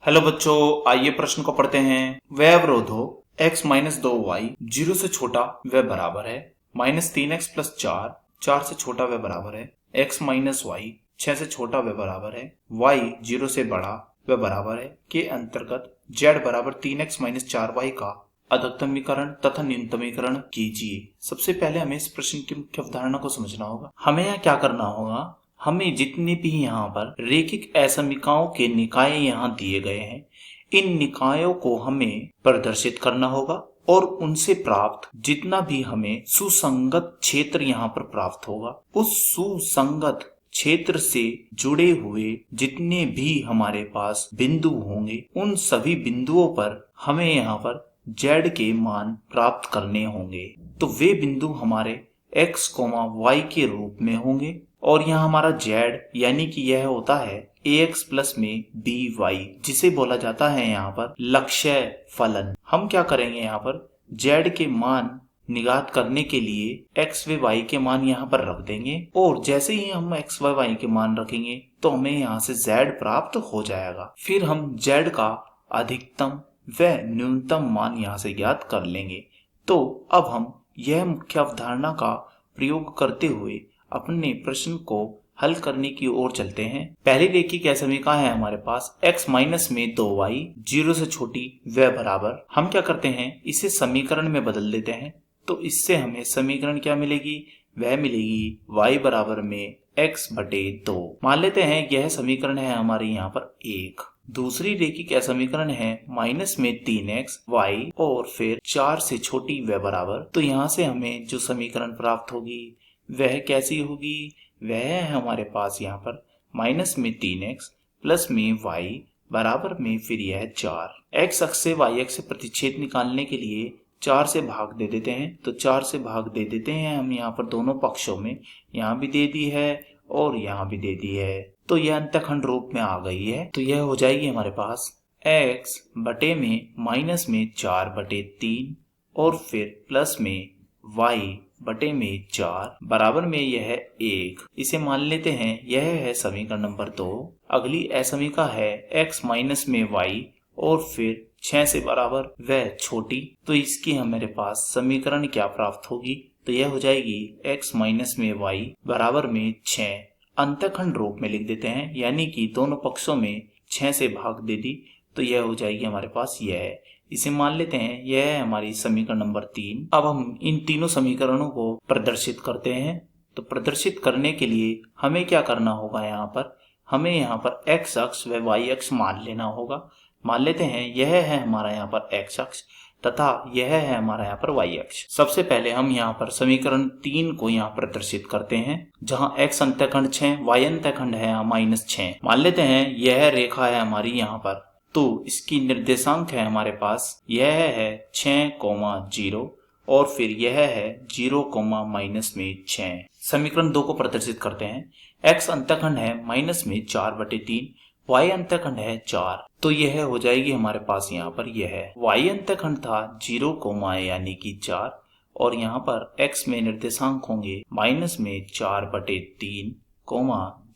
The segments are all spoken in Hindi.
हेलो बच्चों, आइए प्रश्न को पढ़ते हैं। वह अवरोध हो x माइनस 2y 0 से छोटा व बराबर है माइनस 3x प्लस 4 से छोटा व बराबर है x माइनस वाई 6 से छोटा व बराबर है y 0 से बड़ा व बराबर है के अंतर्गत z बराबर 3x माइनस 4y का अधिकतमीकरण तथा न्यूनतमीकरण कीजिए। सबसे पहले हमें इस प्रश्न की मुख्य अवधारणा को समझना होगा। हमें यहाँ क्या करना होगा, हमें जितने भी यहाँ पर रेखिक असमीकाओं के निकाय यहाँ दिए गए हैं, इन निकायों को हमें प्रदर्शित करना होगा और उनसे प्राप्त जितना भी हमें सुसंगत क्षेत्र यहाँ पर प्राप्त होगा, उस सुसंगत क्षेत्र से जुड़े हुए जितने भी हमारे पास बिंदु होंगे, उन सभी बिंदुओं पर हमें यहाँ पर z के मान प्राप्त करने होंगे। तो वे बिंदु हमारे x, y के रूप में होंगे और यहाँ हमारा z यानी कि यह होता है ax प्लस में by, जिसे बोला जाता है यहाँ पर लक्ष्य फलन। हम क्या करेंगे, यहाँ पर z के मान निगात करने के लिए x व y के मान यहाँ पर रख देंगे और जैसे ही हम x व y के मान रखेंगे तो हमें यहाँ से z प्राप्त हो जाएगा। फिर हम z का अधिकतम व न्यूनतम मान यहाँ से ज्ञात कर लेंगे। तो अब हम यह मुख्य अवधारणा का प्रयोग करते हुए अपने प्रश्न को हल करने की ओर चलते हैं। पहली रेखिक असमीका है हमारे पास x माइनस में 2y 0 से छोटी व बराबर। हम क्या करते हैं, इसे समीकरण में बदल देते हैं। तो इससे हमें समीकरण क्या मिलेगी, वह मिलेगी y बराबर में x बटे 2। मान लेते हैं यह समीकरण है हमारे यहाँ पर 1। दूसरी रेखिक असमीकरण है माइनस में 3x y और फिर 4 से छोटी व बराबर। तो यहाँ से हमें जो समीकरण प्राप्त होगी वह कैसी होगी, वह है हमारे पास यहाँ पर माइनस में 3x प्लस में y बराबर में फिर यह 4। x अक्ष से y अक्ष से प्रतिच्छेद निकालने के लिए 4 से भाग दे देते हैं। तो 4 से भाग दे देते हैं हम यहाँ पर दोनों पक्षों में, यहाँ भी दे दी है और यहाँ भी दे दी है। तो यह अंतःखंड रूप में आ गई है। तो यह हो जाएगी हमारे पास x बटे में माइनस में 4 बटे 3 और फिर प्लस में y बटे में 4 बराबर में यह 1। इसे मान लेते हैं, यह है समीकरण नंबर 2। अगली असमीका है x माइनस में y और फिर 6 से बराबर व छोटी। तो इसकी हमारे पास समीकरण क्या प्राप्त होगी, तो यह हो जाएगी x माइनस में y बराबर में 6। अंतःखंड रूप में लिख देते हैं, यानी कि दोनों पक्षों में 6 से भाग दे दी। तो यह हो जाएगी हमारे पास यह। इसे मान लेते हैं, यह है हमारी समीकरण नंबर 3। अब हम इन तीनों समीकरणों को प्रदर्शित करते हैं। तो प्रदर्शित करने के लिए हमें क्या करना होगा, यहाँ पर हमें यहाँ पर x अक्ष व y अक्ष मान लेना होगा। मान लेते हैं यह है हमारा यहाँ पर x अक्ष तथा यह है हमारा यहाँ पर y अक्ष। सबसे पहले हम यहाँ पर समीकरण 3 को यहाँ प्रदर्शित करते हैं, जहाँ x अंतःखंड 6 y अंतःखंड है माइनस 6। मान लेते हैं यह रेखा है हमारी यहाँ पर, तो इसकी निर्देशांक है हमारे पास, यह है 6,0 और फिर यह है 0, माइनस में 6। समीकरण 2 को प्रदर्शित करते हैं। x अंतःखंड है माइनस में 4 बटे 3, y अंतःखंड है 4। तो यह हो जाएगी हमारे पास यहाँ पर यह y अंतःखंड था 0, यानी कि 4 और यहाँ पर x में निर्देशांक होंगे माइनस में 4 बटे 3,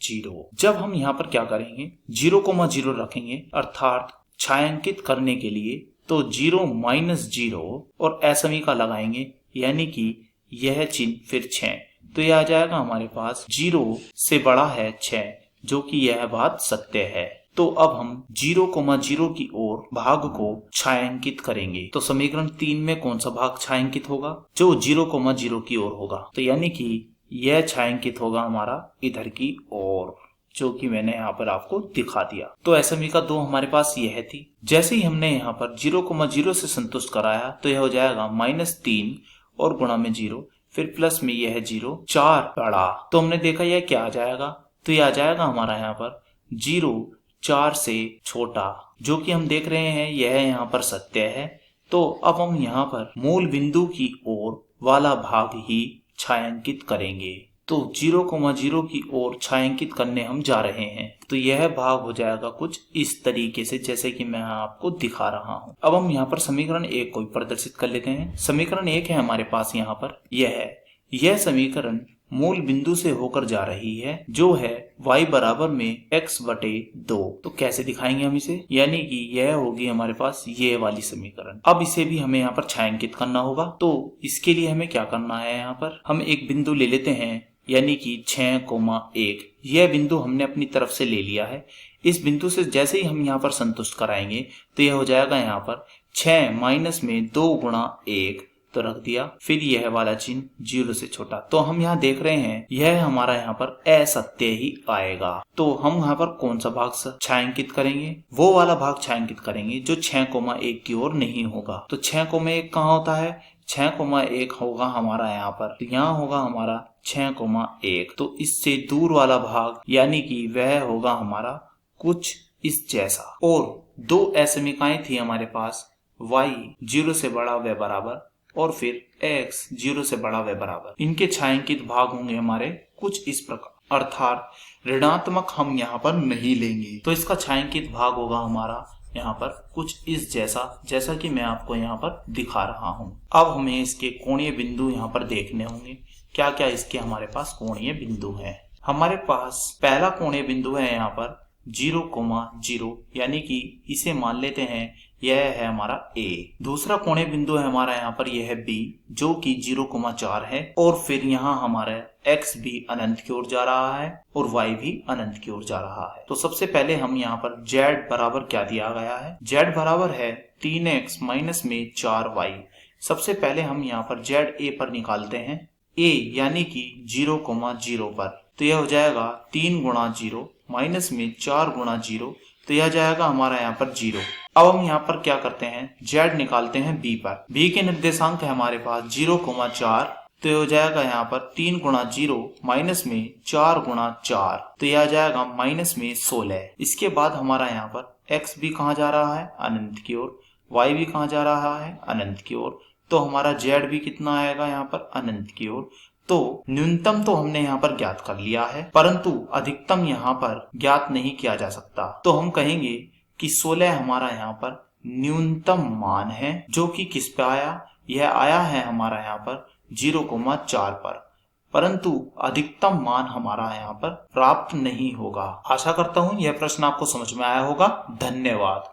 0। जब हम यहाँ पर क्या करेंगे, 0,0 रखेंगे अर्थात छायांकित करने के लिए, तो 0 माइनस 0 और असमीका लगाएंगे, यानी कि यह चिन्ह फिर 6। तो यह आ जाएगा हमारे पास 0 से बड़ा है 6, जो कि यह बात सत्य है। तो अब हम 0,0 की ओर भाग को छायांकित करेंगे। तो समीकरण 3 में कौन सा भाग छायांकित होगा, जो 0,0 की ओर होगा। तो यानी कि यह छायांकित होगा हमारा इधर की ओर, जो कि मैंने यहाँ पर आपको दिखा दिया। तो असमीका 2 हमारे पास यह थी। जैसे ही हमने यहाँ पर 0,0 से संतुष्ट कराया तो यह हो जाएगा माइनस 3 और गुणा में 0, फिर प्लस में यह 0, 4 बड़ा। तो हमने देखा यह क्या आ जाएगा, तो यह आ जाएगा हमारा यहाँ पर 0 4 से छोटा, जो कि हम देख रहे हैं यह यहाँ पर सत्य है। तो अब हम यहाँ पर मूल बिंदु की ओर वाला भाग ही छायांकित करेंगे। तो 0,0 की ओर छायांकित करने हम जा रहे हैं। तो यह भाग हो जाएगा कुछ इस तरीके से, जैसे कि मैं आपको दिखा रहा हूं। अब हम यहाँ पर समीकरण 1 को प्रदर्शित कर लेते हैं। समीकरण 1 है हमारे पास यहाँ पर यह समीकरण मूल बिंदु से होकर जा रही है जो है y बराबर में x/2। तो कैसे दिखाएंगे हम इसे, यानी कि यह होगी हमारे पास ये वाली समीकरण। अब इसे भी हमें यहाँ पर छायांकित करना होगा। तो इसके लिए हमें क्या करना है, यहाँ पर हम एक बिंदु ले लेते हैं, यानी कि 6,1। यह बिंदु हमने अपनी तरफ से ले लिया है। इस बिंदु से जैसे ही हम यहाँ पर संतुष्ट कराएंगे तो यह हो जाएगा यहाँ पर 6 माइनस में 2 गुणा 1, तो रख दिया, फिर यह वाला चिन्ह 0 से छोटा। तो हम यहाँ देख रहे हैं यह हमारा यहाँ पर असत्य ही आएगा। तो हम यहाँ पर कौन सा भाग छायांकित करेंगे, वो वाला भाग छायांकित करेंगे जो 6,1 की ओर नहीं होगा। तो 6,1 कहाँ होता है, 6,1 होगा हमारा यहाँ पर, यहाँ होगा हमारा 6,1। तो इससे दूर वाला भाग यानी कि वह होगा हमारा कुछ इस जैसा। और दो असमीकाएं थी हमारे पास, y 0 से बड़ा व बराबर और फिर x 0 से बड़ा व बराबर। इनके छायांकित भाग होंगे हमारे कुछ इस प्रकार, अर्थात ऋणात्मक हम यहाँ पर नहीं लेंगे। तो इसका छायांकित भाग होगा हमारा यहाँ पर कुछ इस जैसा, जैसा कि मैं आपको यहाँ पर दिखा रहा हूँ। अब हमें इसके कोणीय बिंदु यहाँ पर देखने होंगे। क्या क्या इसके हमारे पास कोणीय बिंदु हैं। हमारे पास पहला कोणीय बिंदु है यहाँ पर 0,0, यानी कि इसे मान लेते हैं यह है हमारा A। दूसरा कोणीय बिंदु है हमारा यहाँ पर यह B, जो कि 0,4 है। और फिर यहाँ हमारा x भी अनंत की ओर जा रहा है और y भी अनंत की ओर जा रहा है। तो सबसे पहले हम यहाँ पर z बराबर क्या दिया गया है, z बराबर है 3x माइनस में 4y। सबसे पहले हम यहाँ पर z a पर निकालते हैं, a यानी कि 0,0 पर। तो यह हो जाएगा 3 गुणा 0 माइनस में 4 गुणा 0, तो यह जाएगा हमारा यहाँ पर 0। अब हम यहाँ पर क्या करते हैं, z निकालते हैं b पर। b के निर्देशांक है हमारे पास 0,4, तो यह हो जाएगा यहाँ पर 3 गुणा 0 माइनस में 4 गुणा 4, तो यह आ जाएगा माइनस में 16। इसके बाद हमारा यहाँ पर x भी कहाँ जा रहा है, अनंत की ओर, y भी कहाँ जा रहा है, अनंत की ओर। तो हमारा z भी कितना आएगा यहाँ पर, अनंत की ओर। तो न्यूनतम तो हमने यहाँ पर ज्ञात कर लिया है, परंतु अधिकतम यहाँ पर ज्ञात नहीं किया जा सकता। तो हम कहेंगे कि 16 हमारा यहाँ पर न्यूनतम मान है, जो कि किस पे आया, यह आया है हमारा यहाँ पर 0,4 पर, परंतु अधिकतम मान हमारा यहाँ पर प्राप्त नहीं होगा। आशा करता हूँ यह प्रश्न आपको समझ में आया होगा। धन्यवाद।